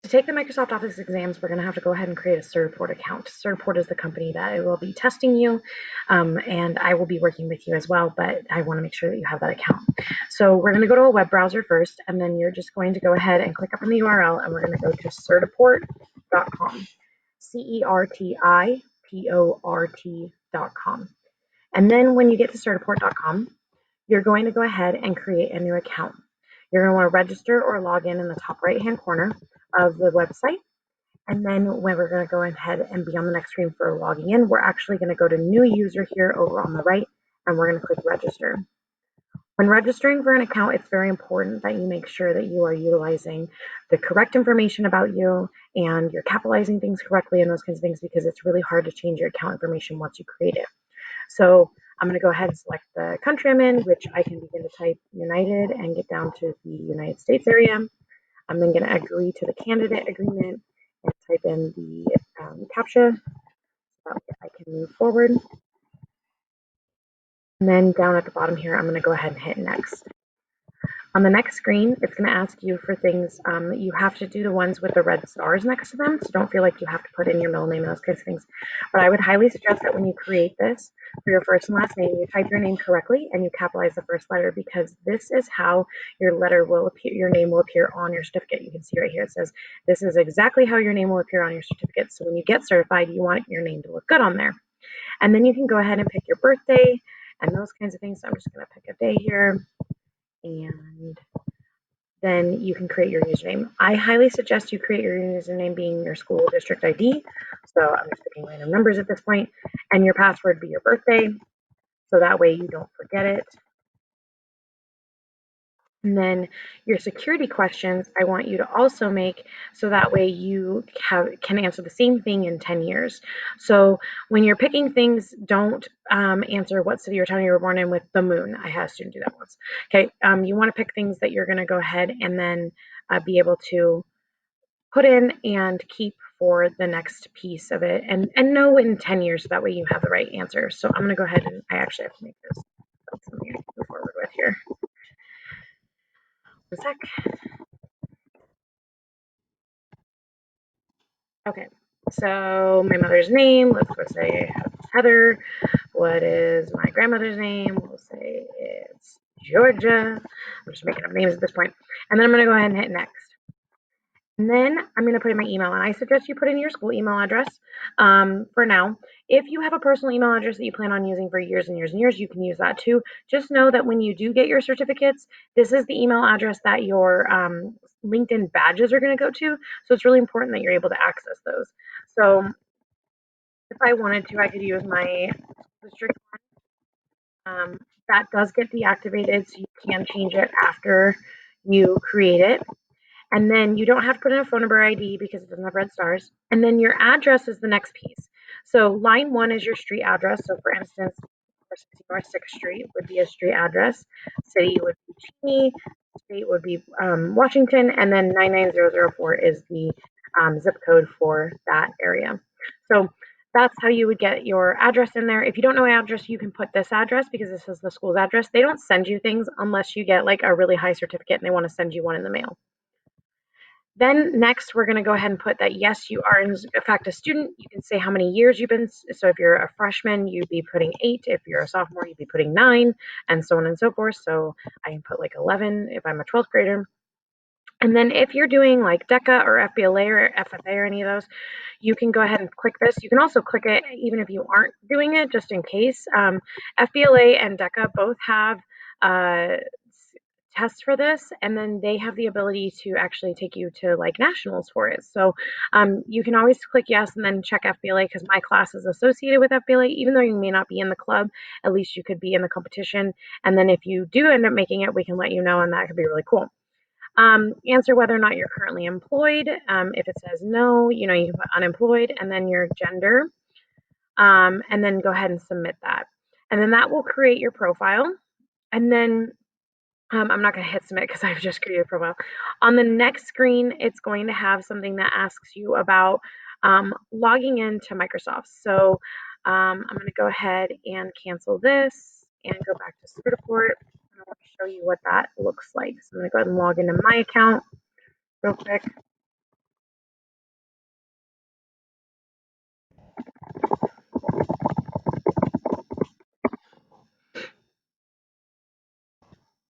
To take the Microsoft Office exams, we're going to have to go ahead and create a Certiport account. Certiport is the company that will be testing you, and I will be working with you as well, but I want to make sure that you have that account. So we're going to go to a web browser first, and then you're just going to go ahead and click up on the URL, and we're going to go to certiport.com, certiport.com. And then when you get to certiport.com, you're going to go ahead and create a new account. You're going to want to register or log in the top right-hand corner of the website. And then when we're going to go ahead and be on the next screen for logging in, we're actually going to go to new user here over on the right, and we're going to click register. When registering for an account, it's very important that you make sure that you are utilizing the correct information about you and you're capitalizing things correctly and those kinds of things, because it's really hard to change your account information once you create it. So I'm going to go ahead and select the country I'm in, which I can begin to type United and get down to the United States area. I'm then going to agree to the candidate agreement and type in the CAPTCHA so that I can move forward. And then down at the bottom here, I'm going to go ahead and hit next. On the next screen, it's going to ask you for things. You have to do the ones with the red stars next to them, so don't feel like you have to put in your middle name and those kinds of things. But I would highly suggest that when you create this for your first and last name, you type your name correctly and you capitalize the first letter, because this is how your letter will appear, your name will appear on your certificate. You can see right here, it says this is exactly how your name will appear on your certificate. So when you get certified, you want your name to look good on there. And then you can go ahead and pick your birthday and those kinds of things. So I'm just going to pick a day here, and then you can create your username. I highly suggest you create your username being your school district ID. So I'm just picking random numbers at this point, and your password be your birthday. So that way you don't forget it. And then your security questions, I want you to also make so that way you can answer the same thing in 10 years. So when you're picking things, don't answer what city or town you were born in with the moon. I had a student do that once. Okay, you want to pick things that you're going to go ahead and then be able to put in and keep for the next piece of it, and know in 10 years so that way you have the right answer. So I'm going to go ahead and I actually have to make this something I can move forward with here. One sec. Okay, so my mother's name, let's go say Heather. What is my grandmother's name? We'll say it's Georgia. I'm just making up names at this point. And then I'm going to go ahead and hit next. And then I'm going to put in my email, and I suggest you put in your school email address for now. If you have a personal email address that you plan on using for years and years and years, you can use that too. Just know that when you do get your certificates, this is the email address that your LinkedIn badges are going to go to. So it's really important that you're able to access those. So if I wanted to, I could use my district one. That does get deactivated, so you can change it after you create it. And then you don't have to put in a phone number ID because it doesn't have red stars. And then your address is the next piece. So line 1 is your street address. So for instance, 460 North 6th Street would be a street address. City would be Cheney. State would be Washington. And then 99004 is the zip code for that area. So that's how you would get your address in there. If you don't know your address, you can put this address because this is the school's address. They don't send you things unless you get like a really high certificate and they want to send you one in the mail. Then next, we're going to go ahead and put that, yes, you are in fact a student. You can say how many years you've been. So if you're a freshman, you'd be putting 8. If you're a sophomore, you'd be putting 9, and so on and so forth. So I can put like 11 if I'm a 12th grader. And then if you're doing like DECA or FBLA or FFA or any of those, you can go ahead and click this. You can also click it even if you aren't doing it, just in case. FBLA and DECA both have tests for this, and then they have the ability to actually take you to like nationals for it. So you can always click yes and then check FBLA, because my class is associated with FBLA. Even though you may not be in the club, at least you could be in the competition. And then if you do end up making it, we can let you know, and that could be really cool. Answer whether or not you're currently employed. If it says no, you can put unemployed, and then your gender, and then go ahead and submit that. And then that will create your profile. And then I'm not going to hit submit because I've just created a profile. On the next screen, it's going to have something that asks you about logging into Microsoft. So I'm going to go ahead and cancel this and go back to Certiport. I want to show you what that looks like. So I'm going to go ahead and log into my account real quick.